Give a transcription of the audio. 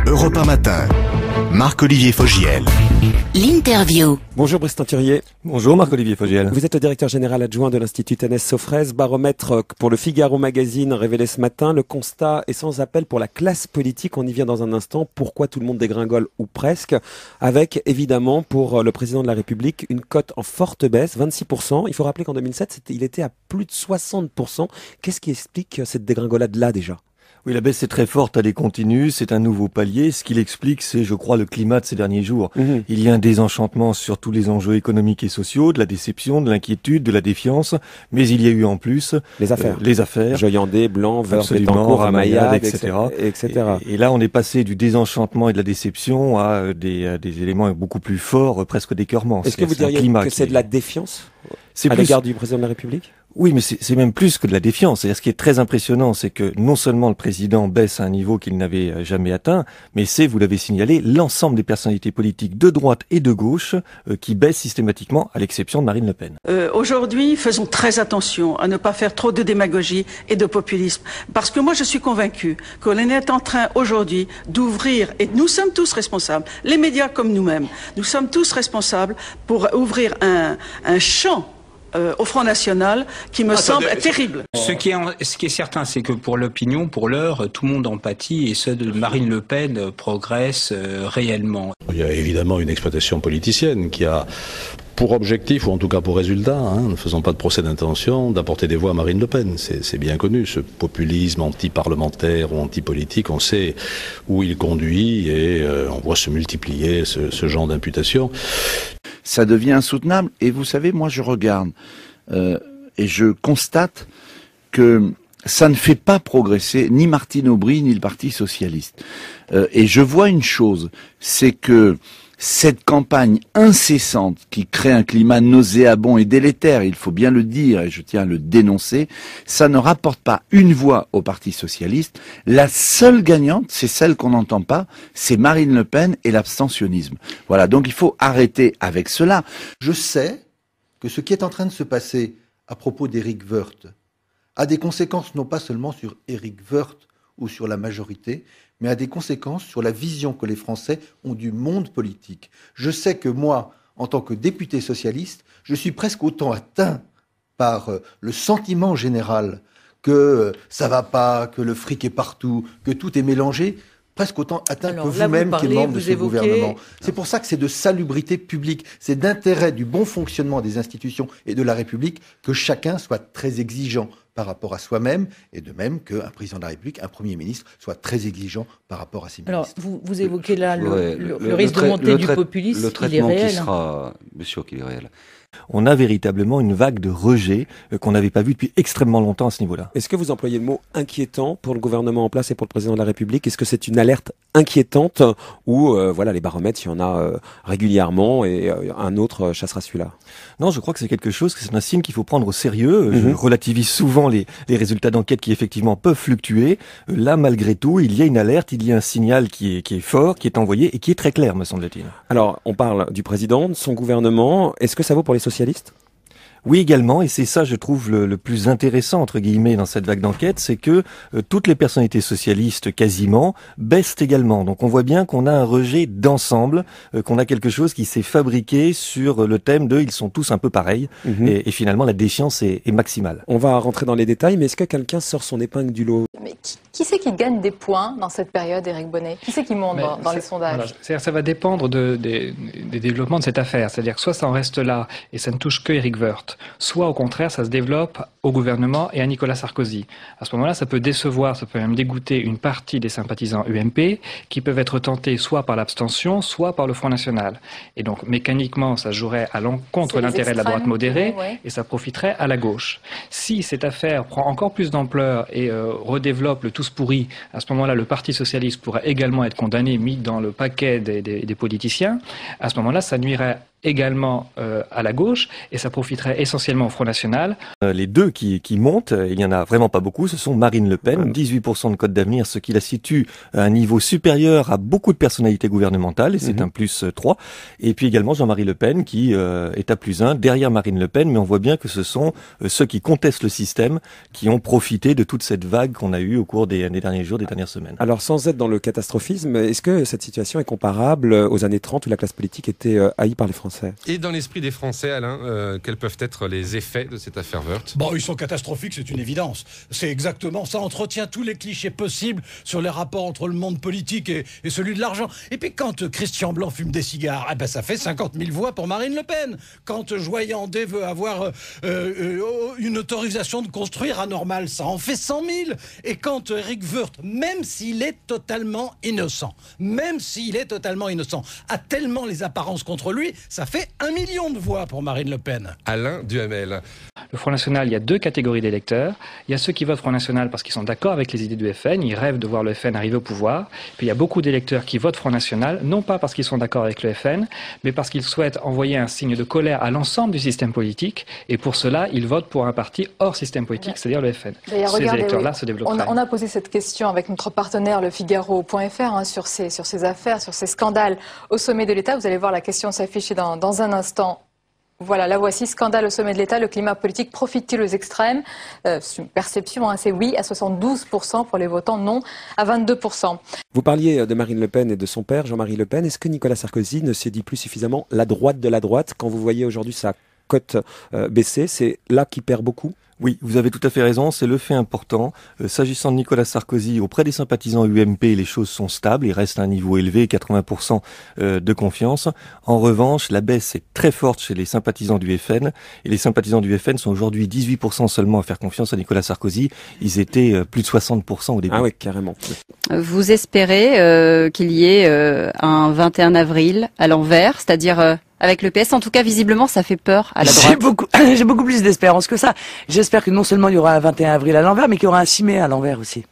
Europe 1 Matin, Marc-Olivier Fogiel. L'interview. Bonjour Brice Teinturier. Bonjour Marc-Olivier Fogiel. Vous êtes le directeur général adjoint de l'Institut Tennès Sofraise. Baromètre pour le Figaro Magazine révélé ce matin. Le constat est sans appel pour la classe politique. On y vient dans un instant. Pourquoi tout le monde dégringole ou presque? Avec évidemment pour le président de la République une cote en forte baisse, 26%. Il faut rappeler qu'en 2007, il était à plus de 60%. Qu'est-ce qui explique cette dégringolade-là déjà? Oui, la baisse est très forte, elle est continue, c'est un nouveau palier. Ce qu'il explique, c'est, je crois, le climat de ces derniers jours. Il y a un désenchantement sur tous les enjeux économiques et sociaux, de la déception, de l'inquiétude, de la défiance, mais il y a eu en plus les affaires. Joyandet, Blanc, Veur, Pétancourt, Ramayad, etc. Et là, on est passé du désenchantement et de la déception à des éléments beaucoup plus forts, presque d'écœurement. Est-ce que vous diriez que c'est de la défiance à l'égard du président de la République? Oui, mais c'est même plus que de la défiance. C'est-à-dire, ce qui est très impressionnant, c'est que non seulement le président baisse à un niveau qu'il n'avait jamais atteint, mais c'est, vous l'avez signalé, l'ensemble des personnalités politiques de droite et de gauche qui baissent systématiquement, à l'exception de Marine Le Pen. Aujourd'hui, faisons très attention à ne pas faire trop de démagogie et de populisme. Parce que moi, je suis convaincu qu'on est en train aujourd'hui d'ouvrir, et nous sommes tous responsables, les médias comme nous-mêmes, nous sommes tous responsables pour ouvrir un champ au Front National qui me semble terrible. Ce qui est certain, c'est que pour l'opinion, pour l'heure, tout le monde en pâtit et ceux de Marine Le Pen progressent réellement. Il y a évidemment une exploitation politicienne qui a pour objectif, ou en tout cas pour résultat, ne faisons pas de procès d'intention, d'apporter des voix à Marine Le Pen. C'est bien connu, ce populisme anti-parlementaire ou anti-politique, on sait où il conduit et on voit se multiplier ce genre d'imputations. Ça devient insoutenable. Et vous savez, moi je regarde et je constate que ça ne fait pas progresser ni Martine Aubry ni le Parti socialiste. Et je vois une chose, c'est que cette campagne incessante qui crée un climat nauséabond et délétère, il faut bien le dire et je tiens à le dénoncer, ça ne rapporte pas une voix au Parti socialiste. La seule gagnante, c'est celle qu'on n'entend pas, c'est Marine Le Pen et l'abstentionnisme. Voilà, donc il faut arrêter avec cela. Je sais que ce qui est en train de se passer à propos d'Éric Woerth a des conséquences non pas seulement sur Éric Woerth ou sur la majorité, mais a des conséquences sur la vision que les Français ont du monde politique. Je sais que moi, en tant que député socialiste, je suis presque autant atteint par le sentiment général que ça va pas, que le fric est partout, que tout est mélangé, presque autant atteint que vous-même qui êtes membre de ce gouvernement. C'est pour ça que c'est de salubrité publique, c'est d'intérêt du bon fonctionnement des institutions et de la République que chacun soit très exigeant par rapport à soi-même, et de même qu'un président de la République, un Premier ministre, soit très exigeant par rapport à ses ministres. Alors, vous évoquez là le risque de montée du populisme, le traitement qui sera, bien sûr qu'il est réel. On a véritablement une vague de rejet qu'on n'avait pas vu depuis extrêmement longtemps à ce niveau-là. Est-ce que vous employez le mot inquiétant pour le gouvernement en place et pour le président de la République? Est-ce que c'est une alerte inquiétante ou voilà, les baromètres, il y en a régulièrement et un autre chassera celui-là? Non, je crois que c'est quelque chose, c'est un signe qu'il faut prendre au sérieux. Je relativise souvent les résultats d'enquête qui effectivement peuvent fluctuer. Là, malgré tout, il y a une alerte, il y a un signal qui est fort, qui est envoyé et qui est très clair, me semble-t-il. Alors, on parle du président, de son gouvernement. Est-ce que ça vaut pour les socialistes? Oui, également, et c'est ça, je trouve, le plus intéressant, entre guillemets, dans cette vague d'enquête, c'est que toutes les personnalités socialistes, quasiment, baissent également. Donc on voit bien qu'on a un rejet d'ensemble, qu'on a quelque chose qui s'est fabriqué sur le thème de « ils sont tous un peu pareils et finalement, la défiance est maximale. On va rentrer dans les détails, mais est-ce que quelqu'un sort son épingle du lot? Mais qui c'est qui gagne des points dans cette période, Éric Bonnet? Qui c'est qui monte dans les sondages? Voilà, c'est-à-dire, ça va dépendre des développements de cette affaire. C'est-à-dire que soit ça en reste là et ça ne touche que Éric Woerth, soit au contraire ça se développe au gouvernement et à Nicolas Sarkozy. À ce moment-là, ça peut décevoir, ça peut même dégoûter une partie des sympathisants UMP qui peuvent être tentés soit par l'abstention, soit par le Front National. Et donc mécaniquement, ça jouerait à l'encontre de l'intérêt de la droite modérée et ça profiterait à la gauche. Si cette affaire prend encore plus d'ampleur et redéveloppe le tous pourri, à ce moment-là, le Parti socialiste pourrait également être condamné, mis dans le paquet des politiciens. À ce moment-là, ça nuirait également à la gauche, et ça profiterait essentiellement au Front National. Les deux qui montent, il n'y en a vraiment pas beaucoup, ce sont Marine Le Pen, 18% de cote d'avenir, ce qui la situe à un niveau supérieur à beaucoup de personnalités gouvernementales, et c'est un plus 3. Et puis également Jean-Marie Le Pen qui est à plus 1, derrière Marine Le Pen, mais on voit bien que ce sont ceux qui contestent le système qui ont profité de toute cette vague qu'on a eue au cours des derniers jours, des dernières semaines. Alors sans être dans le catastrophisme, est-ce que cette situation est comparable aux années 30 où la classe politique était haïe par les Français ? Et dans l'esprit des Français, Alain, quels peuvent être les effets de cette affaire Woerth ? Bon, ils sont catastrophiques, c'est une évidence. C'est exactement ça, entretient tous les clichés possibles sur les rapports entre le monde politique et celui de l'argent. Et puis quand Christian Blanc fume des cigares, eh ben ça fait 50 000 voix pour Marine Le Pen. Quand Joyandet veut avoir une autorisation de construire anormale, ça en fait 100 000. Et quand Éric Woerth, même s'il est totalement innocent, a tellement les apparences contre lui, ça fait 1 million de voix pour Marine Le Pen. Alain Duhamel. Le Front National, il y a deux catégories d'électeurs. Il y a ceux qui votent Front National parce qu'ils sont d'accord avec les idées du FN, ils rêvent de voir le FN arriver au pouvoir. Puis il y a beaucoup d'électeurs qui votent Front National, non pas parce qu'ils sont d'accord avec le FN, mais parce qu'ils souhaitent envoyer un signe de colère à l'ensemble du système politique. Et pour cela, ils votent pour un parti hors système politique, c'est-à-dire le FN. Ces électeurs-là se développeraient. On a posé cette question avec notre partenaire, le Figaro.fr, sur ces affaires, sur ces scandales au sommet de l'État. Vous allez voir la question s'afficher dans un instant. Voilà, la voici, scandale au sommet de l'État, le climat politique profite-t-il aux extrêmes ? C'est une perception, c'est oui à 72% pour les votants, non à 22%. Vous parliez de Marine Le Pen et de son père, Jean-Marie Le Pen. Est-ce que Nicolas Sarkozy ne se dit plus suffisamment la droite de la droite quand vous voyez aujourd'hui sa cote baisser ? C'est là qu'il perd beaucoup ? Oui, vous avez tout à fait raison, c'est le fait important. S'agissant de Nicolas Sarkozy, auprès des sympathisants UMP, les choses sont stables, il reste à un niveau élevé, 80% de confiance. En revanche, la baisse est très forte chez les sympathisants du FN, et les sympathisants du FN sont aujourd'hui 18% seulement à faire confiance à Nicolas Sarkozy. Ils étaient plus de 60% au début. Ah oui, carrément. Vous espérez qu'il y ait un 21 avril à l'envers, c'est-à-dire... avec le PS, en tout cas, visiblement, ça fait peur à la droite. J'ai beaucoup plus d'espérance que ça. J'espère que non seulement il y aura un 21 avril à l'envers, mais qu'il y aura un 6 mai à l'envers aussi.